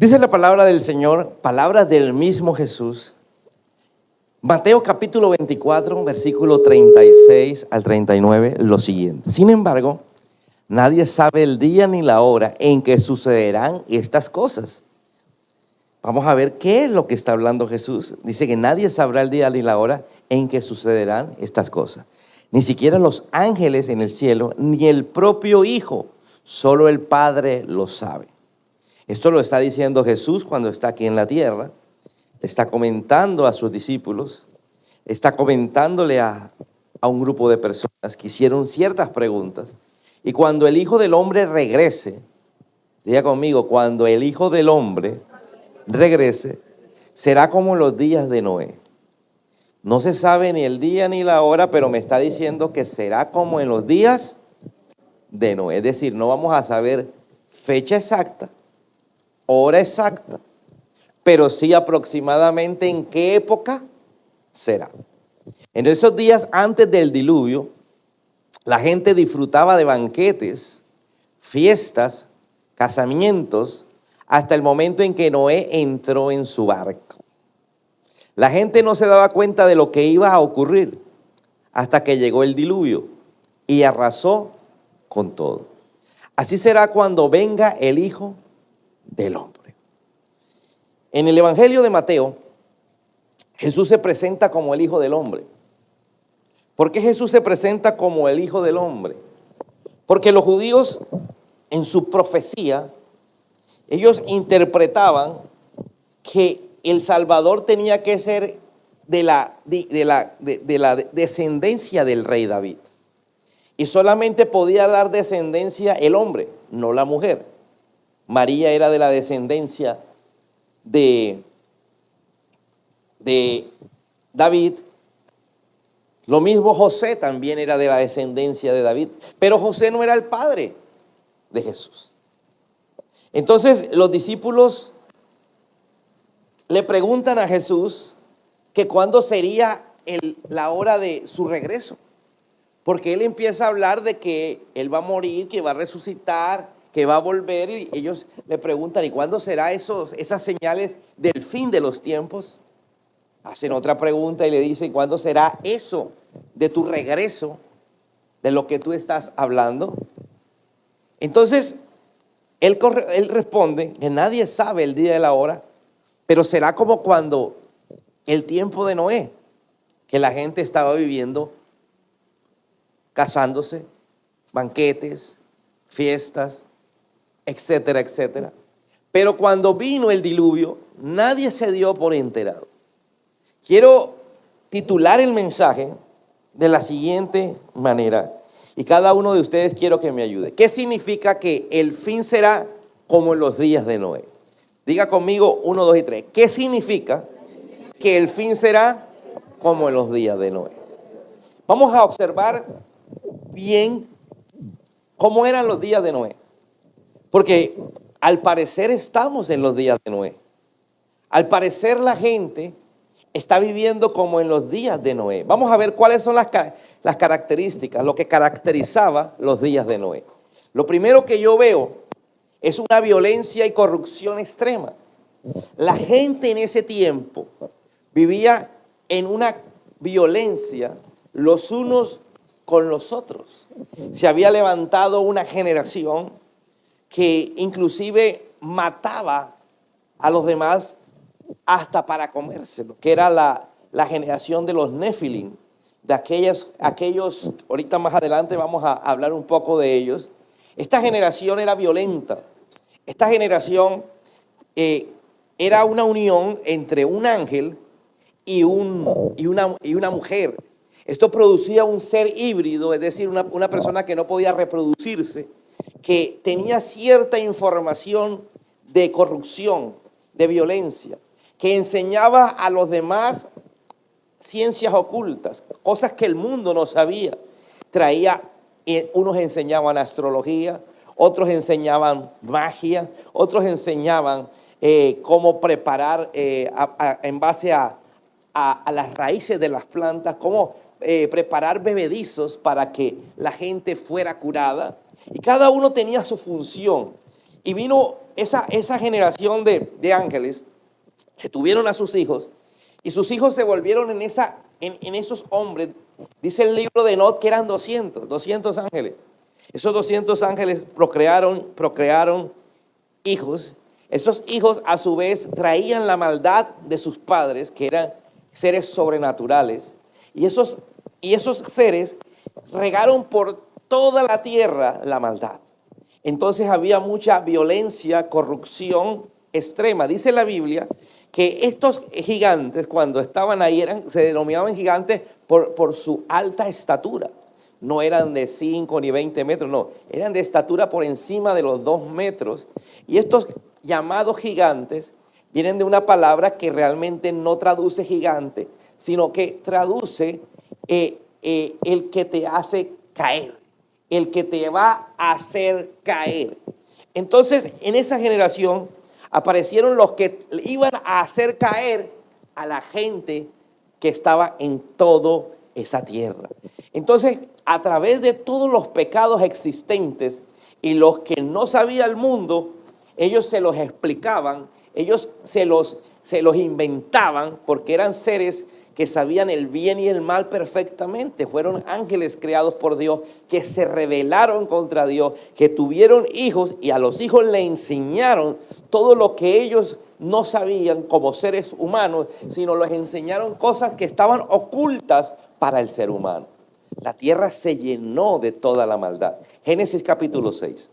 Dice la palabra del Señor, palabra del mismo Jesús, Mateo capítulo 24, versículo 36 al 39, lo siguiente. Sin embargo, nadie sabe el día ni la hora en que sucederán estas cosas. Vamos a ver qué es lo que está hablando Jesús. Dice que nadie sabrá el día ni la hora en que sucederán estas cosas. Ni siquiera los ángeles en el cielo, ni el propio Hijo, solo el Padre lo sabe. Esto lo está diciendo Jesús cuando está aquí en la tierra. Está comentando a sus discípulos, está comentándole a un grupo de personas que hicieron ciertas preguntas. Y cuando el Hijo del Hombre regrese, diga conmigo, cuando el Hijo del Hombre regrese, será como en los días de Noé. No se sabe ni el día ni la hora, pero me está diciendo que será como en los días de Noé. Es decir, no vamos a saber fecha exacta, hora exacta, pero sí aproximadamente en qué época será. En esos días antes del diluvio, la gente disfrutaba de banquetes, fiestas, casamientos, hasta el momento en que Noé entró en su barco. La gente no se daba cuenta de lo que iba a ocurrir hasta que llegó el diluvio y arrasó con todo. Así será cuando venga el Hijo del Hombre. En el Evangelio de Mateo, Jesús se presenta como el Hijo del Hombre. ¿Por qué Jesús se presenta como el Hijo del Hombre? Porque los judíos en su profecía, ellos interpretaban que el Salvador tenía que ser de la descendencia del rey David. Y solamente podía dar descendencia el hombre, no la mujer. María era de la descendencia de David. Lo mismo José también era de la descendencia de David. Pero José no era el padre de Jesús. Entonces los discípulos le preguntan a Jesús que cuándo sería la hora de su regreso. Porque él empieza a hablar de que él va a morir, que va a resucitar, que va a volver. Y ellos le preguntan, ¿y cuándo será esas señales del fin de los tiempos? Hacen otra pregunta y le dicen, ¿cuándo será eso de tu regreso, de lo que tú estás hablando? Entonces, él responde que nadie sabe el día y la hora, pero será como cuando el tiempo de Noé, que la gente estaba viviendo, casándose, banquetes, fiestas, etcétera, etcétera. Pero cuando vino el diluvio, nadie se dio por enterado. Quiero titular el mensaje de la siguiente manera, y cada uno de ustedes quiero que me ayude. ¿Qué significa que el fin será como en los días de Noé? Diga conmigo 1, 2 y 3. ¿Qué significa que el fin será como en los días de Noé? Vamos a observar bien cómo eran los días de Noé. Porque al parecer estamos en los días de Noé. Al parecer la gente está viviendo como en los días de Noé. Vamos a ver cuáles son las características, lo que caracterizaba los días de Noé. Lo primero que yo veo es una violencia y corrupción extrema. La gente en ese tiempo vivía en una violencia los unos con los otros. Se había levantado una generación que inclusive mataba a los demás hasta para comérselo, que era la generación de los Nefilim, de aquellos, ahorita más adelante vamos a hablar un poco de ellos. Esta generación era violenta. Esta generación era una unión entre un ángel y una mujer. Esto producía un ser híbrido, es decir, una persona que no podía reproducirse, que tenía cierta información de corrupción, de violencia, que enseñaba a los demás ciencias ocultas, cosas que el mundo no sabía. Unos enseñaban astrología, otros enseñaban magia, otros enseñaban cómo preparar en base a las raíces de las plantas, cómo preparar bebedizos para que la gente fuera curada. Y cada uno tenía su función. Y vino esa generación de ángeles que tuvieron a sus hijos, y sus hijos se volvieron en esos hombres. Dice el libro de Enoc que eran 200 ángeles. Esos 200 ángeles procrearon hijos. Esos hijos a su vez traían la maldad de sus padres, que eran seres sobrenaturales. Y esos seres regaron por toda la tierra la maldad. Entonces había mucha violencia, corrupción extrema. Dice la Biblia que estos gigantes, cuando estaban ahí, se denominaban gigantes por su alta estatura. No eran de 5 ni 20 metros, no. Eran de estatura por encima de los 2 metros. Y estos llamados gigantes vienen de una palabra que realmente no traduce gigante, sino que traduce el que te hace caer, el que te va a hacer caer. Entonces, en esa generación aparecieron los que iban a hacer caer a la gente que estaba en toda esa tierra. Entonces, a través de todos los pecados existentes y los que no sabía el mundo, ellos se los explicaban, ellos se los inventaban, porque eran seres que sabían el bien y el mal perfectamente. Fueron ángeles creados por Dios, que se rebelaron contra Dios, que tuvieron hijos y a los hijos le enseñaron todo lo que ellos no sabían como seres humanos, sino les enseñaron cosas que estaban ocultas para el ser humano. La tierra se llenó de toda la maldad. Génesis capítulo 6.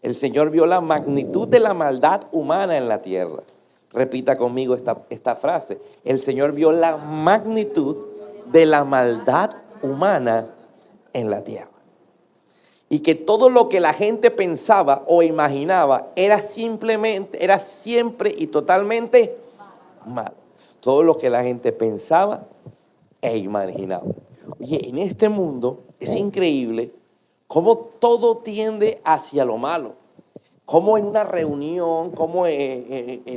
El Señor vio la magnitud de la maldad humana en la tierra. Repita conmigo esta frase. El Señor vio la magnitud de la maldad humana en la tierra. Y que todo lo que la gente pensaba o imaginaba era siempre y totalmente mal. Todo lo que la gente pensaba e imaginaba. Oye, en este mundo es increíble cómo todo tiende hacia lo malo. Cómo en una reunión, cómo se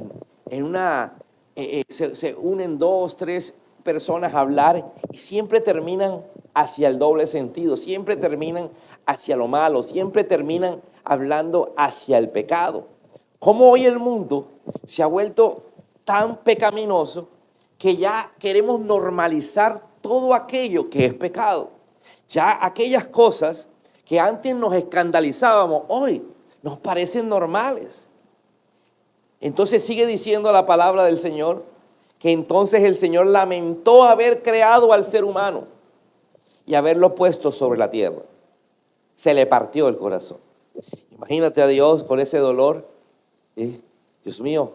unen 2, 3 personas a hablar y siempre terminan hacia el doble sentido, siempre terminan hacia lo malo, siempre terminan hablando hacia el pecado. Cómo hoy el mundo se ha vuelto tan pecaminoso que ya queremos normalizar todo aquello que es pecado. Ya aquellas cosas que antes nos escandalizábamos, hoy nos parecen normales. Entonces sigue diciendo la palabra del Señor, que entonces el Señor lamentó haber creado al ser humano y haberlo puesto sobre la tierra. Se le partió el corazón. Imagínate a Dios con ese dolor. Dios mío,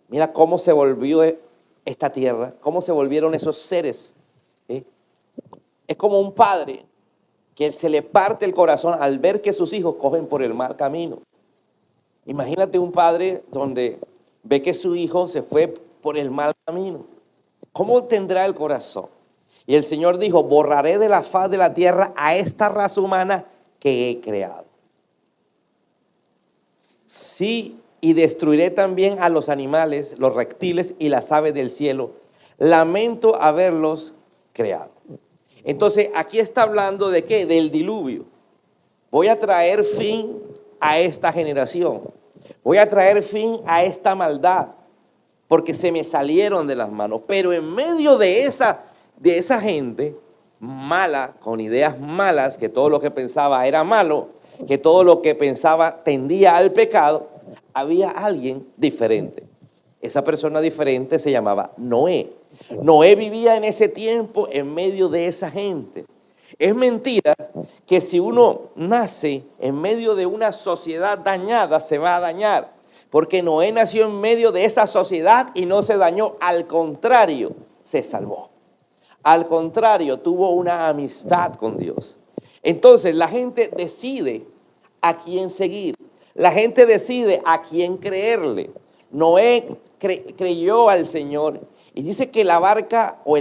mira cómo se volvió esta tierra, cómo se volvieron esos seres. Es como un padre que se le parte el corazón al ver que sus hijos cogen por el mal camino. Imagínate un padre donde ve que su hijo se fue por el mal camino. ¿Cómo tendrá el corazón? Y el Señor dijo, borraré de la faz de la tierra a esta raza humana que he creado. Sí, y destruiré también a los animales, los reptiles y las aves del cielo. Lamento haberlos creado. Entonces, aquí está hablando de ¿qué? Del diluvio. Voy a traer fin a esta generación. Voy a traer fin a esta maldad, porque se me salieron de las manos. Pero en medio de esa gente mala, con ideas malas, que todo lo que pensaba era malo, que todo lo que pensaba tendía al pecado, había alguien diferente. Esa persona diferente se llamaba Noé. Noé vivía en ese tiempo en medio de esa gente. Es mentira que si uno nace en medio de una sociedad dañada, se va a dañar. Porque Noé nació en medio de esa sociedad y no se dañó. Al contrario, se salvó. Al contrario, tuvo una amistad con Dios. Entonces, la gente decide a quién seguir. La gente decide a quién creerle. Noé creyó al Señor. Y dice que la barca o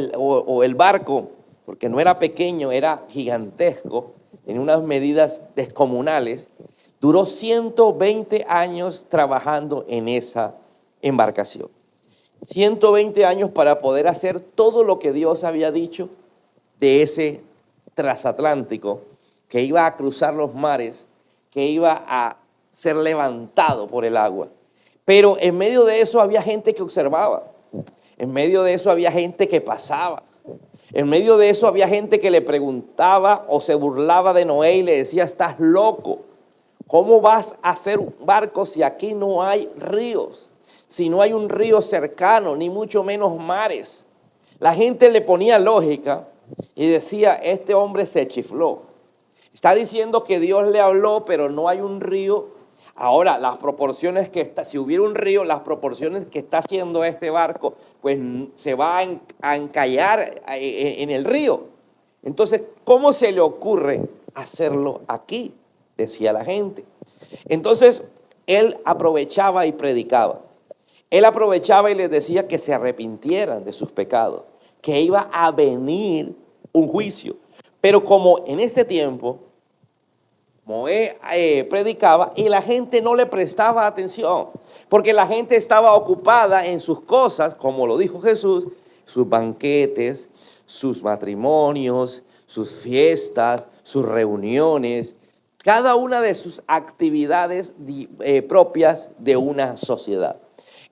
el barco, porque no era pequeño, era gigantesco, tenía unas medidas descomunales, duró 120 años trabajando en esa embarcación. 120 años para poder hacer todo lo que Dios había dicho de ese transatlántico que iba a cruzar los mares, que iba a ser levantado por el agua. Pero en medio de eso había gente que observaba. En medio de eso había gente que pasaba. En medio de eso había gente que le preguntaba o se burlaba de Noé y le decía, estás loco. ¿Cómo vas a hacer un barco si aquí no hay ríos? Si no hay un río cercano, ni mucho menos mares. La gente le ponía lógica y decía, este hombre se chifló. Está diciendo que Dios le habló, pero no hay un río. Ahora, las proporciones que está, si hubiera un río, las proporciones que está haciendo este barco, pues se va a encallar en el río. Entonces, ¿cómo se le ocurre hacerlo aquí? Decía la gente. Entonces, él aprovechaba y predicaba. Él aprovechaba y les decía que se arrepintieran de sus pecados, que iba a venir un juicio. Pero como en este tiempo Noé predicaba y la gente no le prestaba atención, porque la gente estaba ocupada en sus cosas, como lo dijo Jesús, sus banquetes, sus matrimonios, sus fiestas, sus reuniones, cada una de sus actividades propias de una sociedad.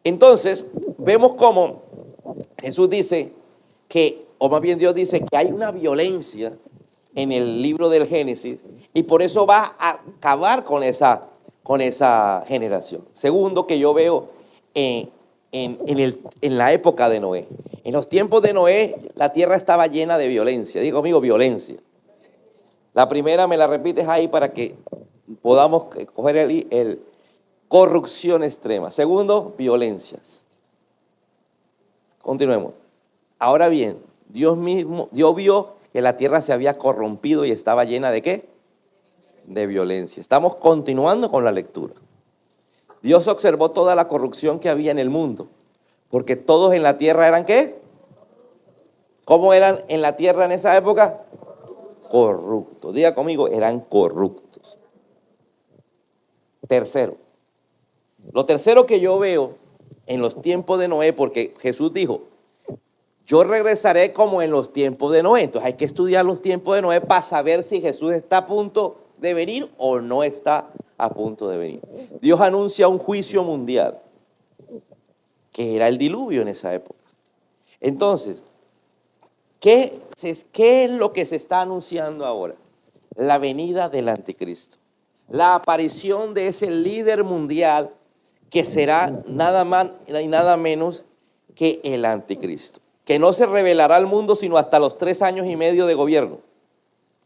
Entonces, vemos cómo Jesús dice que, o más bien Dios dice que hay una violencia en el libro del Génesis y por eso va a acabar con esa generación. Segundo, que yo veo en la época de Noé. En los tiempos de Noé, la tierra estaba llena de violencia. Digo, amigo, violencia. La primera me la repites ahí para que podamos coger el corrupción extrema. Segundo, violencias. Continuemos. Ahora bien, Dios vio que la tierra se había corrompido y estaba llena ¿de qué? De violencia. Estamos continuando con la lectura. Dios observó toda la corrupción que había en el mundo, porque todos en la tierra eran ¿qué? ¿Cómo eran en la tierra en esa época? Corruptos. Diga conmigo, eran corruptos. Tercero. Lo tercero que yo veo en los tiempos de Noé, porque Jesús dijo, yo regresaré como en los tiempos de Noé. Entonces hay que estudiar los tiempos de Noé para saber si Jesús está a punto de venir o no está a punto de venir. Dios anuncia un juicio mundial, que era el diluvio en esa época. Entonces, ¿qué es lo que se está anunciando ahora? La venida del anticristo. La aparición de ese líder mundial que será nada más y nada menos que el anticristo, que no se revelará al mundo sino hasta los 3 años y medio de gobierno.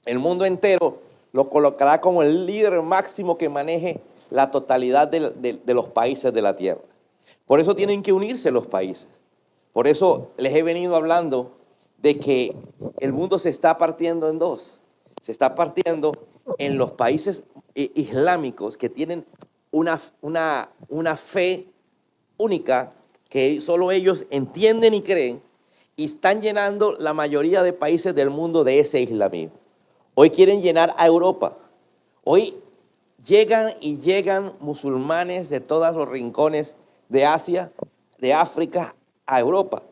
El mundo entero lo colocará como el líder máximo que maneje la totalidad de los países de la tierra. Por eso tienen que unirse los países. Por eso les he venido hablando de que el mundo se está partiendo en dos. Se está partiendo en los países islámicos que tienen una fe única que solo ellos entienden y creen, y están llenando la mayoría de países del mundo de ese islamismo. Hoy quieren llenar a Europa. Hoy llegan musulmanes de todos los rincones de Asia, de África, a Europa,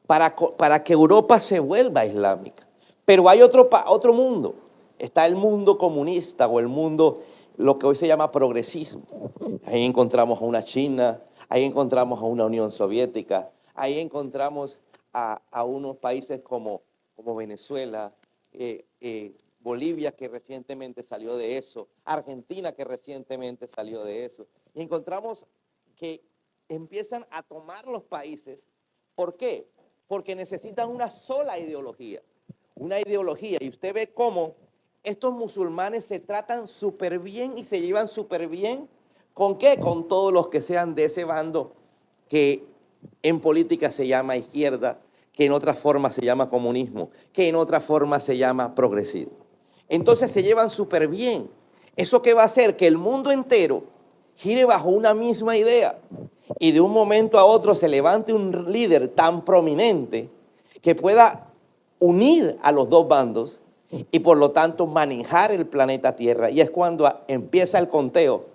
para que Europa se vuelva islámica. Pero hay otro mundo. Está el mundo comunista o el mundo, lo que hoy se llama progresismo. Ahí encontramos a una China, ahí encontramos a una Unión Soviética, ahí encontramos a unos países como Venezuela, Bolivia, que recientemente salió de eso, Argentina, que recientemente salió de eso. Y encontramos que empiezan a tomar los países. ¿Por qué? Porque necesitan una sola ideología. Una ideología. Y usted ve cómo estos musulmanes se tratan súper bien y se llevan súper bien. ¿Con qué? Con todos los que sean de ese bando que en política se llama izquierda, que en otra forma se llama comunismo, que en otra forma se llama progresismo. Entonces se llevan súper bien. ¿Eso qué va a hacer? Que el mundo entero gire bajo una misma idea y de un momento a otro se levante un líder tan prominente que pueda unir a los dos bandos y por lo tanto manejar el planeta Tierra. Y es cuando empieza el conteo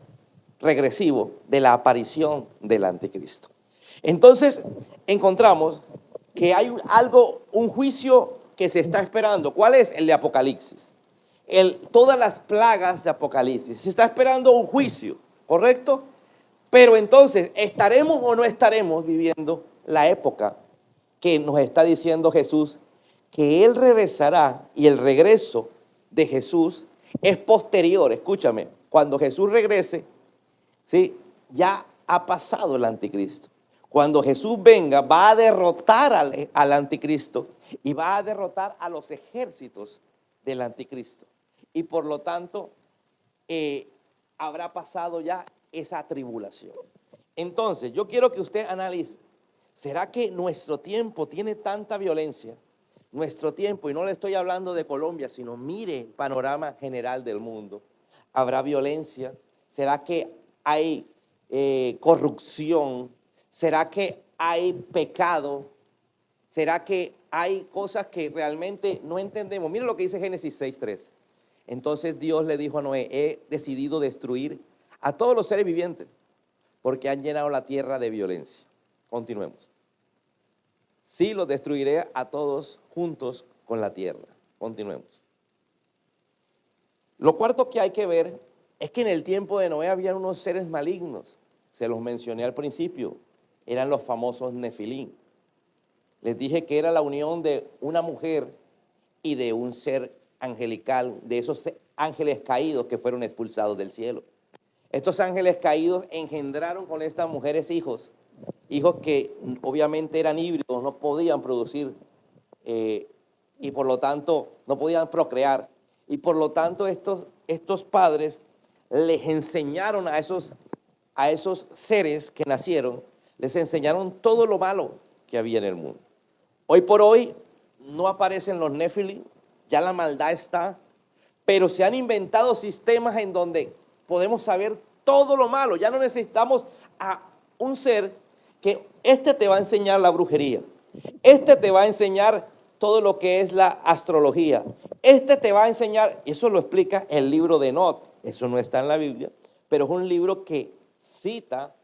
regresivo de la aparición del anticristo. Entonces encontramos que hay un juicio que se está esperando. ¿Cuál es? El de Apocalipsis. Todas las plagas de Apocalipsis. Se está esperando un juicio. ¿correcto? Pero entonces, ¿estaremos o no estaremos viviendo la época que nos está diciendo Jesús? Que Él regresará y el regreso de Jesús es posterior. Escúchame, cuando Jesús regrese, ¿sí? Ya ha pasado el anticristo. Cuando Jesús venga, va a derrotar al anticristo y va a derrotar a los ejércitos del anticristo. Y por lo tanto, habrá pasado ya esa tribulación. Entonces, yo quiero que usted analice, ¿será que nuestro tiempo tiene tanta violencia? Nuestro tiempo, y no le estoy hablando de Colombia, sino mire el panorama general del mundo. ¿Habrá violencia? ¿Será que hay corrupción? ¿Será que hay pecado? ¿Será que hay cosas que realmente no entendemos? Mira lo que dice Génesis 6:3. Entonces Dios le dijo a Noé, he decidido destruir a todos los seres vivientes porque han llenado la tierra de violencia. Continuemos. Sí, los destruiré a todos juntos con la tierra. Continuemos. Lo cuarto que hay que ver es que en el tiempo de Noé había unos seres malignos. Se los mencioné al principio. Eran los famosos Nefilín. Les dije que era la unión de una mujer y de un ser angelical, de esos ángeles caídos que fueron expulsados del cielo. Estos ángeles caídos engendraron con estas mujeres hijos que obviamente eran híbridos, no podían producir y por lo tanto no podían procrear. Y por lo tanto estos padres les enseñaron a esos seres que nacieron, les enseñaron todo lo malo que había en el mundo. Hoy por hoy no aparecen los Nefilim, ya la maldad está, pero se han inventado sistemas en donde podemos saber todo lo malo. Ya no necesitamos a un ser que te va a enseñar la brujería, te va a enseñar todo lo que es la astrología, te va a enseñar, eso lo explica el libro de Enoc, eso no está en la Biblia, pero es un libro que cita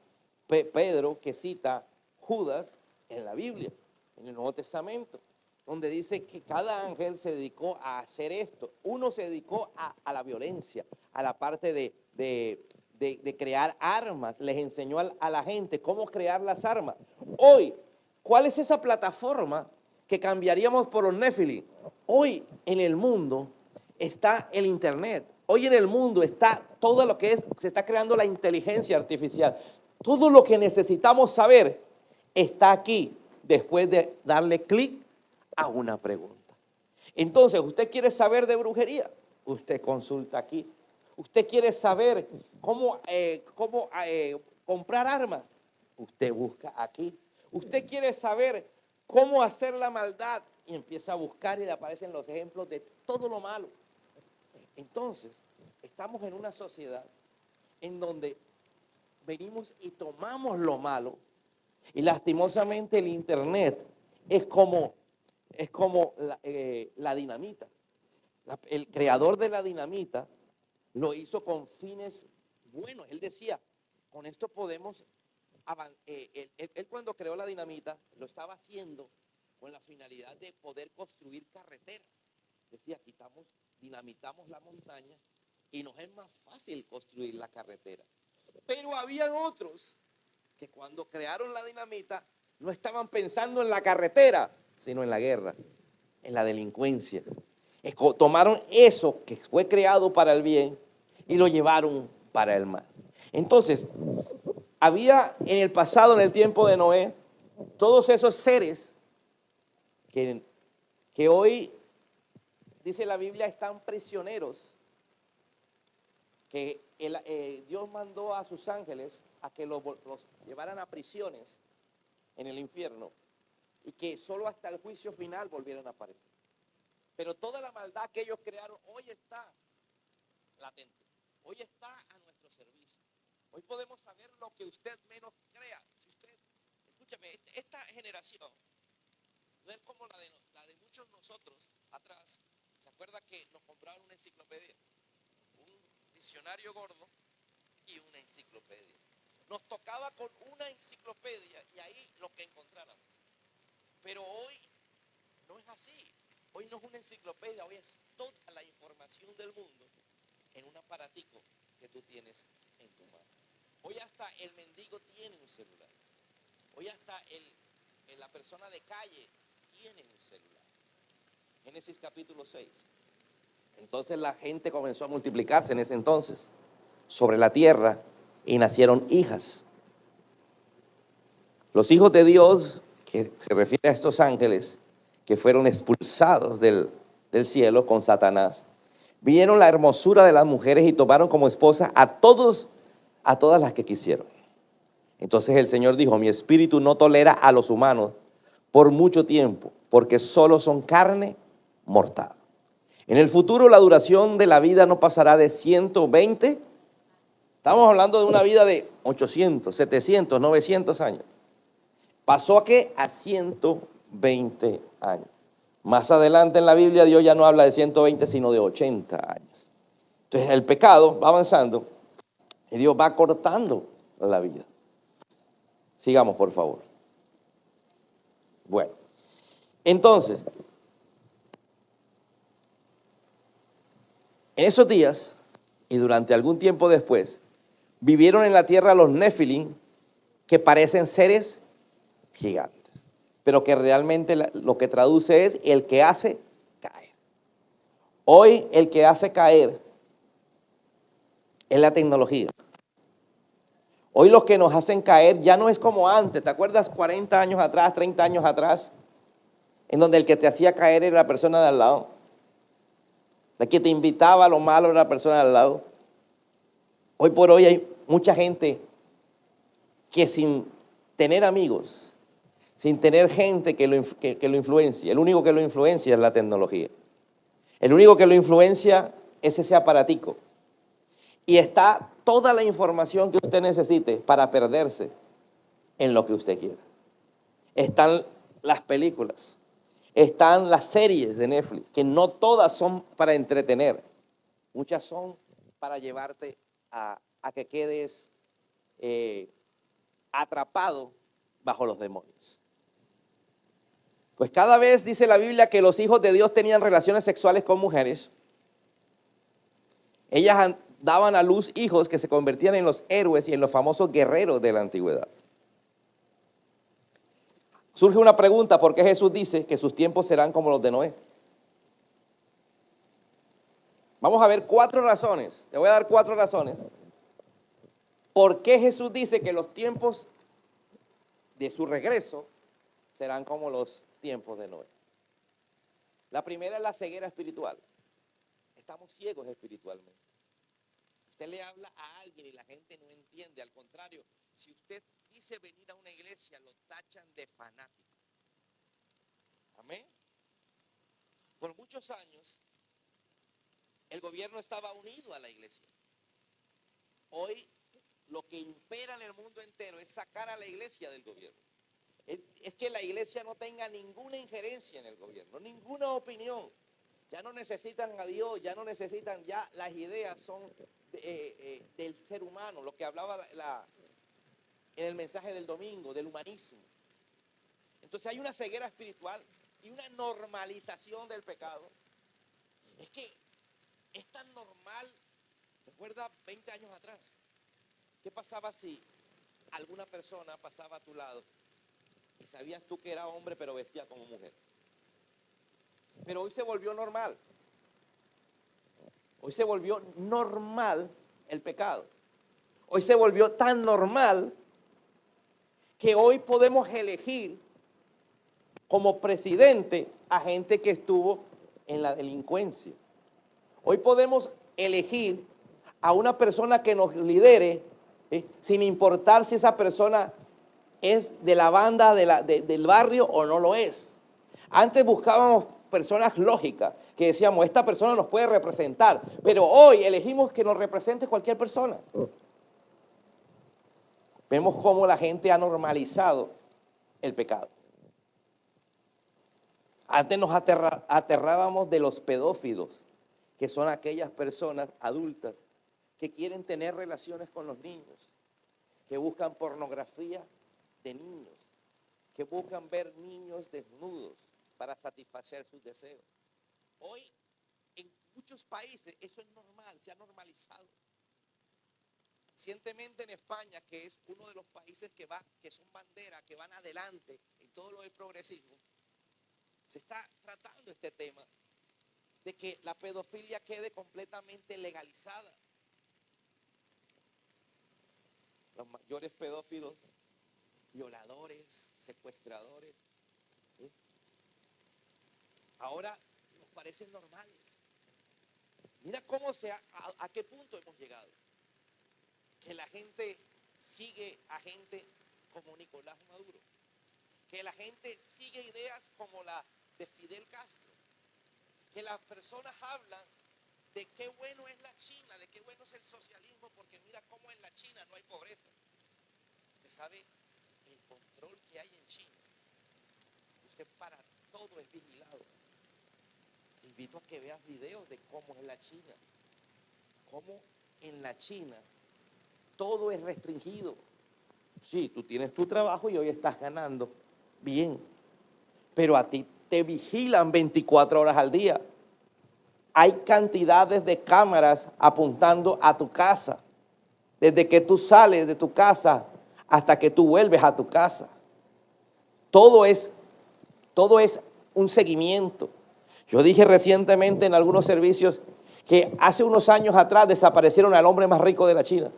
Pedro, que cita Judas en la Biblia, en el Nuevo Testamento, donde dice que cada ángel se dedicó a hacer esto. Uno se dedicó a la violencia, a la parte de crear armas, les enseñó a la gente cómo crear las armas. Hoy, ¿cuál es esa plataforma que cambiaríamos por los Nefilim? Hoy en el mundo está el Internet. Hoy en el mundo está todo lo que se está creando la inteligencia artificial. Todo lo que necesitamos saber está aquí después de darle clic a una pregunta. Entonces, usted quiere saber de brujería, usted consulta aquí. Usted quiere saber cómo comprar armas, usted busca aquí. Usted quiere saber cómo hacer la maldad y empieza a buscar y le aparecen los ejemplos de todo lo malo. Entonces, estamos en una sociedad en donde venimos y tomamos lo malo y lastimosamente el Internet es como la dinamita. El creador de la dinamita lo hizo con fines buenos. Él decía, con esto podemos él cuando creó la dinamita lo estaba haciendo con la finalidad de poder construir carreteras. Decía, dinamitamos la montaña y nos es más fácil construir la carretera. Pero habían otros que cuando crearon la dinamita no estaban pensando en la carretera, sino en la guerra, en la delincuencia. Tomaron eso que fue creado para el bien y lo llevaron para el mal. Entonces, había en el pasado, en el tiempo de Noé, todos esos seres que hoy, dice la Biblia, están prisioneros, que Dios mandó a sus ángeles a que los llevaran a prisiones en el infierno y que solo hasta el juicio final volvieran a aparecer. Pero toda la maldad que ellos crearon hoy está latente, hoy está a nuestro servicio. Hoy podemos saber lo que usted menos crea. Si usted, escúchame, esta generación no es como la de muchos nosotros atrás. ¿Se acuerda que nos compraron una enciclopedia? Un diccionario gordo y una enciclopedia. Nos tocaba con una enciclopedia y ahí lo que encontráramos. Pero hoy no es así. Hoy no es una enciclopedia, hoy es toda la información del mundo en un aparatico que tú tienes en tu mano. Hoy hasta el mendigo tiene un celular. Hoy hasta la persona de calle tiene un celular. Génesis capítulo 6. Entonces la gente comenzó a multiplicarse en ese entonces sobre la tierra y nacieron hijas. Los hijos de Dios, que se refiere a estos ángeles que fueron expulsados del cielo con Satanás, vieron la hermosura de las mujeres y tomaron como esposa a todas las que quisieron. Entonces el Señor dijo: mi espíritu no tolera a los humanos por mucho tiempo, porque solo son carne mortal. En el futuro la duración de la vida no pasará de 120. Estamos hablando de una vida de 800, 700, 900 años. ¿Pasó a qué? A 120 años. Más adelante en la Biblia Dios ya no habla de 120, sino de 80 años. Entonces el pecado va avanzando y Dios va cortando la vida. Sigamos, por favor. Bueno, entonces, en esos días y durante algún tiempo después, vivieron en la tierra los Nefilim, que parecen seres gigantes, pero que realmente lo que traduce es el que hace caer. Hoy el que hace caer es la tecnología. Hoy lo que nos hacen caer ya no es como antes. ¿Te acuerdas 40 años atrás, 30 años atrás? En donde el que te hacía caer era la persona de al lado. La que te invitaba a lo malo era la persona de al lado. Hoy por hoy hay mucha gente que sin tener amigos, sin tener gente que lo influencie, el único que lo influencia es la tecnología. El único que lo influencia es ese aparatico. Y está toda la información que usted necesite para perderse en lo que usted quiera. Están las películas, están las series de Netflix, que no todas son para entretener. Muchas son para llevarte a que quedes atrapado bajo los demonios. Pues cada vez dice la Biblia que los hijos de Dios tenían relaciones sexuales con mujeres. Ellas daban a luz hijos que se convertían en los héroes y en los famosos guerreros de la antigüedad. Surge una pregunta: ¿por qué Jesús dice que sus tiempos serán como los de Noé? Vamos a ver 4 razones. Te voy a dar 4 razones. ¿Por qué Jesús dice que los tiempos de su regreso serán como los tiempos de Noé? La primera es la ceguera espiritual. Estamos ciegos espiritualmente. Usted le habla a alguien y la gente no entiende. Al contrario, si usted dice venir a una iglesia, lo tachan de fanático. Amén. Por muchos años, el gobierno estaba unido a la iglesia. Hoy, lo que impera en el mundo entero es sacar a la iglesia del gobierno. Es que la iglesia no tenga ninguna injerencia en el gobierno, ninguna opinión. Ya no necesitan a Dios, ya no necesitan, ya las ideas son del ser humano, lo que hablaba en el mensaje del domingo, del humanismo. Entonces hay una ceguera espiritual y una normalización del pecado. Es que es tan normal. Recuerda 20 años atrás, ¿qué pasaba si alguna persona pasaba a tu lado y sabías tú que era hombre pero vestía como mujer? Pero hoy se volvió normal. Hoy se volvió normal el pecado. Hoy se volvió tan normal que hoy podemos elegir como presidente a gente que estuvo en la delincuencia. Hoy podemos elegir a una persona que nos lidere, sin importar si esa persona es de la banda del barrio o no lo es. Antes buscábamos personas lógicas, que decíamos, esta persona nos puede representar, pero hoy elegimos que nos represente cualquier persona. Vemos cómo la gente ha normalizado el pecado. Antes nos aterrábamos de los pedófilos, que son aquellas personas adultas que quieren tener relaciones con los niños, que buscan pornografía de niños, que buscan ver niños desnudos para satisfacer sus deseos. Hoy, en muchos países, eso es normal, se ha normalizado. Recientemente en España, que es uno de los países que son bandera, que van adelante en todo lo del progresismo, se está tratando este tema de que la pedofilia quede completamente legalizada. Los mayores pedófilos, violadores, secuestradores, ¿sí? Ahora nos parecen normales. Mira a qué punto hemos llegado. Que la gente sigue a gente como Nicolás Maduro. Que la gente sigue ideas como la de Fidel Castro. Que las personas hablan de qué bueno es la China, de qué bueno es el socialismo, porque mira cómo en la China no hay pobreza. Usted sabe el control que hay en China. Usted para todo es vigilado. Te invito a que veas videos de cómo es la China. Cómo en la China todo es restringido. Sí, tú tienes tu trabajo y hoy estás ganando bien, pero a ti te vigilan 24 horas al día. Hay cantidades de cámaras apuntando a tu casa, desde que tú sales de tu casa hasta que tú vuelves a tu casa. Todo es un seguimiento. Yo dije recientemente en algunos servicios que hace unos años atrás desaparecieron al hombre más rico de la China.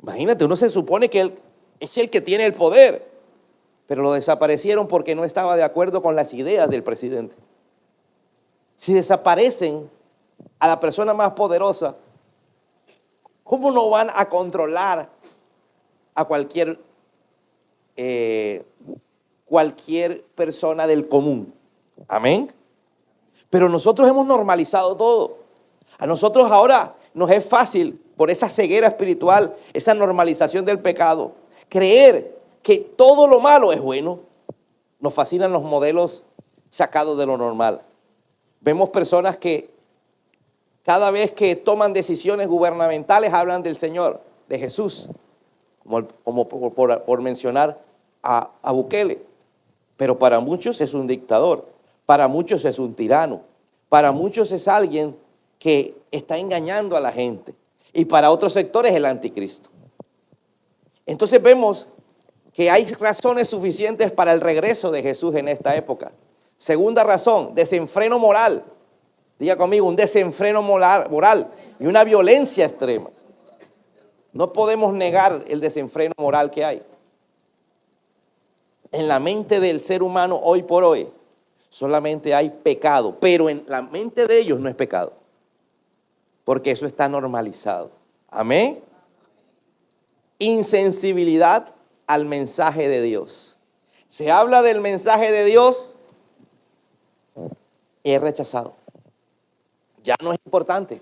Imagínate, uno se supone que él es el que tiene el poder, pero lo desaparecieron porque no estaba de acuerdo con las ideas del presidente. Si desaparecen a la persona más poderosa, ¿cómo no van a controlar a cualquier persona del común? Amén. Pero nosotros hemos normalizado todo. A nosotros ahora nos es fácil, por esa ceguera espiritual, esa normalización del pecado, creer que todo lo malo es bueno. Nos fascinan los modelos sacados de lo normal. Vemos personas que cada vez que toman decisiones gubernamentales hablan del Señor, de Jesús, como por mencionar a Bukele. Pero para muchos es un dictador, para muchos es un tirano, para muchos es alguien que está engañando a la gente, y para otros sectores el anticristo. Entonces vemos que hay razones suficientes para el regreso de Jesús en esta época. Segunda razón, desenfreno moral. Diga conmigo, un desenfreno moral y una violencia extrema. No podemos negar el desenfreno moral que hay. En la mente del ser humano hoy por hoy solamente hay pecado, pero en la mente de ellos no es pecado, porque eso está normalizado. Amén. Insensibilidad al mensaje de Dios. Se habla del mensaje de Dios y es rechazado. Ya no es importante.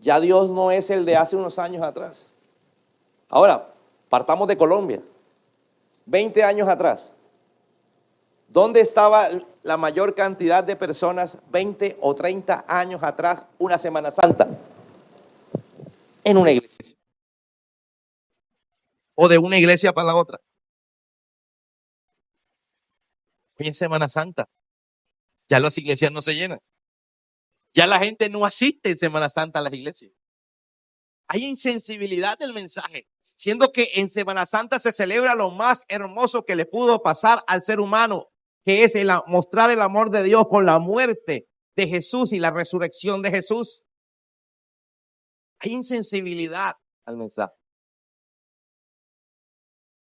Ya Dios no es el de hace unos años atrás. Ahora, partamos de Colombia. 20 años atrás. ¿Dónde estaba la mayor cantidad de personas 20 o 30 años atrás, una Semana Santa? En una iglesia. O de una iglesia para la otra. Hoy en Semana Santa, ya las iglesias no se llenan. Ya la gente no asiste en Semana Santa a las iglesias. Hay insensibilidad del mensaje, siendo que en Semana Santa se celebra lo más hermoso que le pudo pasar al ser humano, que es mostrar el amor de Dios con la muerte de Jesús y la resurrección de Jesús. Hay insensibilidad al mensaje.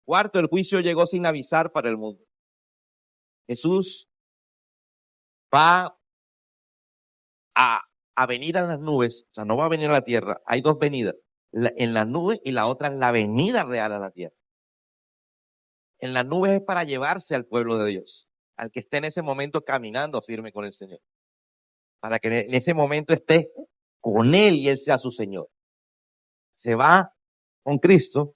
Cuarto, el juicio llegó sin avisar para el mundo. Jesús va a venir a las nubes, o sea, no va a venir a la tierra. Hay dos venidas, en las nubes y la otra en la venida real a la tierra. En las nubes es para llevarse al pueblo de Dios, al que esté en ese momento caminando firme con el Señor, para que en ese momento esté con Él y Él sea su Señor. Se va con Cristo,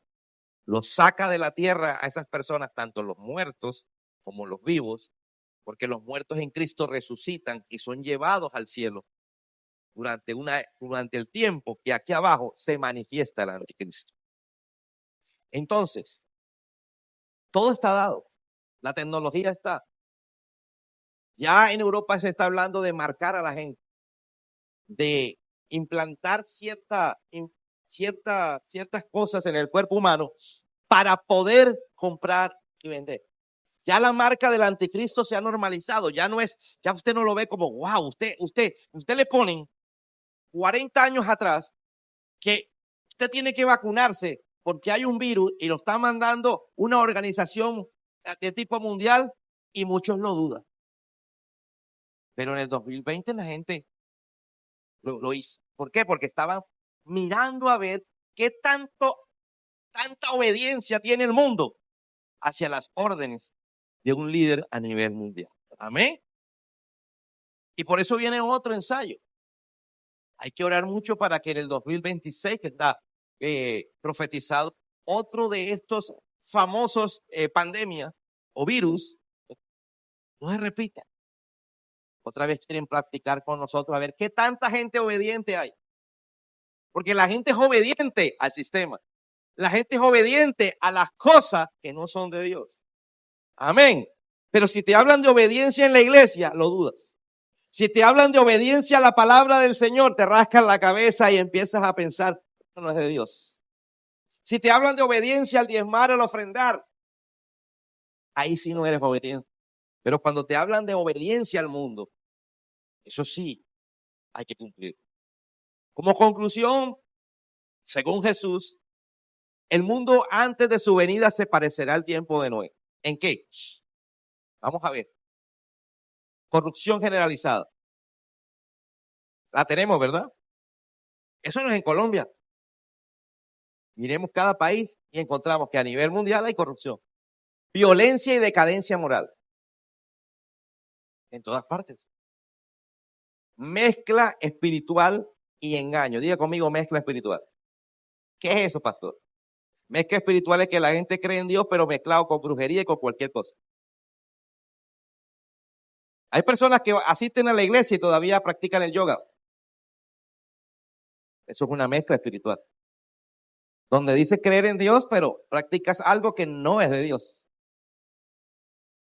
los saca de la tierra a esas personas, tanto los muertos como los vivos, porque los muertos en Cristo resucitan y son llevados al cielo durante el tiempo que aquí abajo se manifiesta el anticristo. Entonces, todo está dado. La tecnología está. Ya en Europa se está hablando de marcar a la gente, de implantar ciertas cosas en el cuerpo humano para poder comprar y vender. Ya la marca del anticristo se ha normalizado, ya usted no lo ve como, wow, usted le ponen 40 años atrás que usted tiene que vacunarse porque hay un virus y lo está mandando una organización de tipo mundial y muchos lo dudan. Pero en el 2020 la gente lo hizo. ¿Por qué? Porque estaban mirando a ver qué tanta obediencia tiene el mundo hacia las órdenes de un líder a nivel mundial. Amén. Y por eso viene otro ensayo. Hay que orar mucho para que en el 2026, que está profetizado, otro de estos famosos pandemias o virus no se repita. Otra vez quieren practicar con nosotros a ver qué tanta gente obediente hay. Porque la gente es obediente al sistema. La gente es obediente a las cosas que no son de Dios. Amén. Pero si te hablan de obediencia en la iglesia, lo dudas. Si te hablan de obediencia a la palabra del Señor, te rascan la cabeza y empiezas a pensar, esto no es de Dios. Si te hablan de obediencia al diezmar, al ofrendar, ahí sí no eres obediente. Pero cuando te hablan de obediencia al mundo, eso sí hay que cumplir. Como conclusión, según Jesús, el mundo antes de su venida se parecerá al tiempo de Noé. ¿En qué? Vamos a ver. Corrupción generalizada. La tenemos, ¿verdad? Eso no es en Colombia. Miremos cada país y encontramos que a nivel mundial hay corrupción. Violencia y decadencia moral. En todas partes. Mezcla espiritual y engaño. Diga conmigo, mezcla espiritual. ¿Qué es eso, pastor? Mezcla espiritual es que la gente cree en Dios, pero mezclado con brujería y con cualquier cosa. Hay personas que asisten a la iglesia y todavía practican el yoga. Eso es una mezcla espiritual. Donde dice creer en Dios, pero practicas algo que no es de Dios.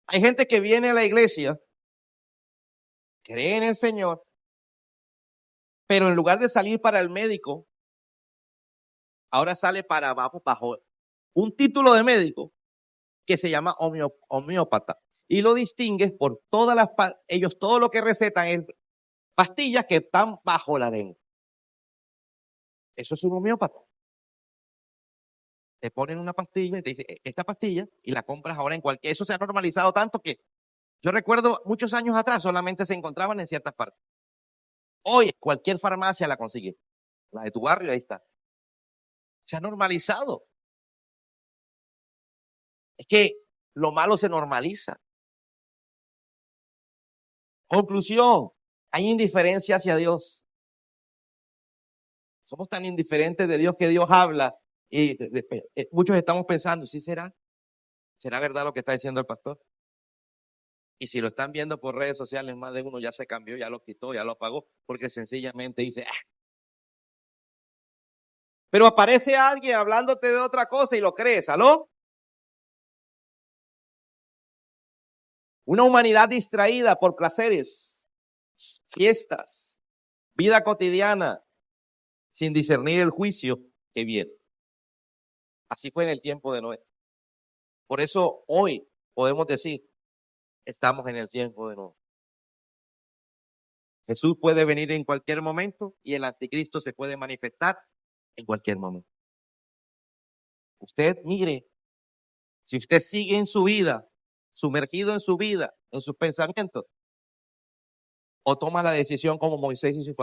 Hay gente que viene a la iglesia, cree en el Señor, pero en lugar de salir para el médico, ahora sale para abajo bajo un título de médico que se llama homeópata. Y lo distingues por ellos todo lo que recetan es pastillas que están bajo la lengua. Eso es un homeópata. Te ponen una pastilla y te dicen, esta pastilla, y la compras ahora en cualquier. Eso se ha normalizado tanto que yo recuerdo muchos años atrás solamente se encontraban en ciertas partes. Hoy cualquier farmacia la consigue. La de tu barrio, ahí está. Se ha normalizado. Es que lo malo se normaliza. Conclusión, hay indiferencia hacia Dios. Somos tan indiferentes de Dios que Dios habla y muchos estamos pensando, ¿sí será? ¿Será verdad lo que está diciendo el pastor? Y si lo están viendo por redes sociales, más de uno ya se cambió, ya lo quitó, ya lo apagó, porque sencillamente dice, ¡ah! Pero aparece alguien hablándote de otra cosa y lo crees, ¿aló? Una humanidad distraída por placeres, fiestas, vida cotidiana, sin discernir el juicio que viene. Así fue en el tiempo de Noé. Por eso hoy podemos decir, estamos en el tiempo de Noé. Jesús puede venir en cualquier momento y el anticristo se puede manifestar en cualquier momento. Usted mire, si usted sigue en su vida, sumergido en su vida, en sus pensamientos, o toma la decisión como Moisés y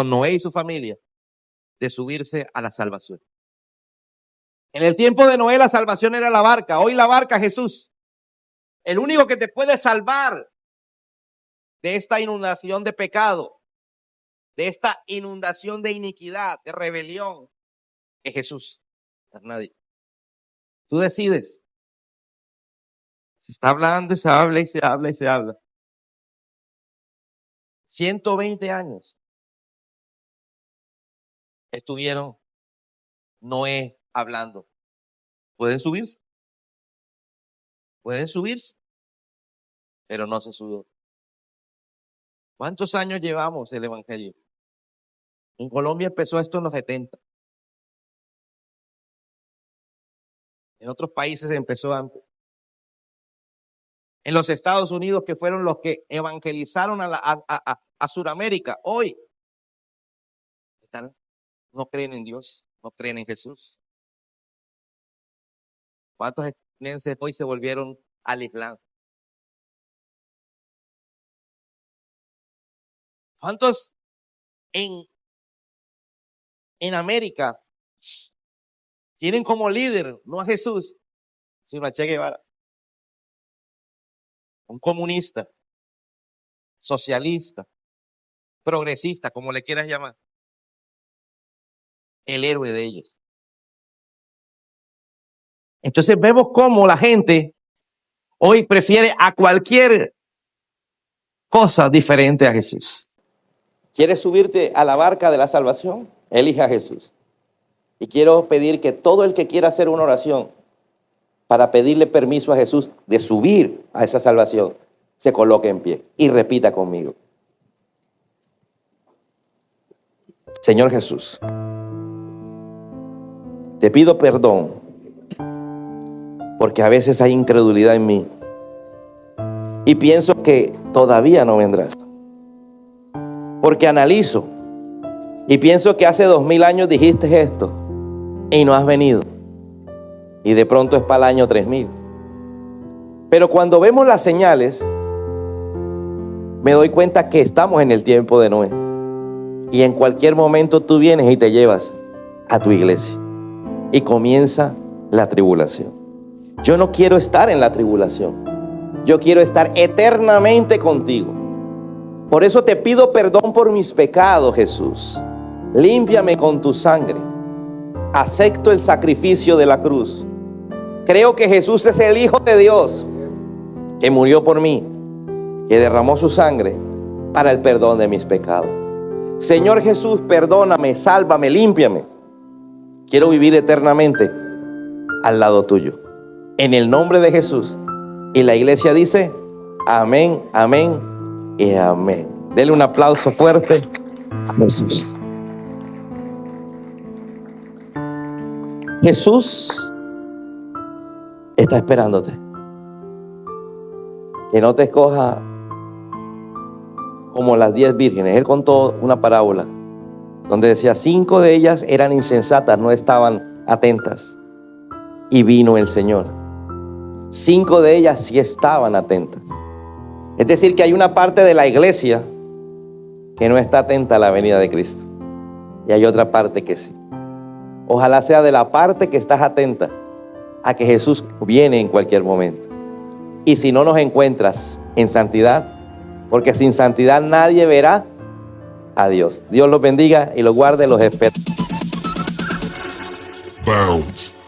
Noé y su familia, de subirse a la salvación. En el tiempo de Noé la salvación era la barca, hoy la barca es Jesús. El único que te puede salvar de esta inundación de pecado, de esta inundación de iniquidad, de rebelión, es Jesús. No es nadie. Tú decides. Se está hablando y se habla y se habla y se habla. 120 años estuvieron Noé hablando. ¿Pueden subirse? Pueden subirse, pero no se subió. ¿Cuántos años llevamos el evangelio? En Colombia empezó esto en los 70. En otros países empezó antes. En los Estados Unidos, que fueron los que evangelizaron a Sudamérica, hoy no creen en Dios, no creen en Jesús. ¿Cuántos estadounidenses hoy se volvieron al Islam? ¿Cuántos en América tienen como líder no a Jesús, sino a Che Guevara? Un comunista, socialista, progresista, como le quieras llamar. El héroe de ellos. Entonces vemos cómo la gente hoy prefiere a cualquier cosa diferente a Jesús. ¿Quieres subirte a la barca de la salvación? Elige a Jesús. Y quiero pedir que todo el que quiera hacer una oración para pedirle permiso a Jesús de subir a esa salvación, se coloque en pie y repita conmigo. Señor Jesús, te pido perdón porque a veces hay incredulidad en mí y pienso que todavía no vendrás. Porque analizo y pienso que hace 2000 años dijiste esto y no has venido. Y de pronto es para el año 3000. Pero cuando vemos las señales, me doy cuenta que estamos en el tiempo de Noé. Y en cualquier momento tú vienes y te llevas a tu iglesia. Y comienza la tribulación. Yo no quiero estar en la tribulación. Yo quiero estar eternamente contigo. Por eso te pido perdón por mis pecados, Jesús. Límpiame con tu sangre. Acepto el sacrificio de la cruz. Creo que Jesús es el Hijo de Dios, que murió por mí, que derramó su sangre para el perdón de mis pecados. Señor Jesús, perdóname, sálvame, límpiame. Quiero vivir eternamente al lado tuyo. En el nombre de Jesús. Y la iglesia dice, amén, amén y amén. Denle un aplauso fuerte a Jesús. Jesús está esperándote. Que no te escoja como las 10 vírgenes. Él contó una parábola donde decía 5 de ellas eran insensatas, no estaban atentas. Y vino el Señor. 5 de ellas sí estaban atentas. Es decir, que hay una parte de la iglesia que no está atenta a la venida de Cristo. Y hay otra parte que sí. Ojalá sea de la parte que estás atenta a que Jesús viene en cualquier momento. Y si no nos encuentras en santidad, porque sin santidad nadie verá a Dios. Dios los bendiga y los guarde, los espera. Bounce.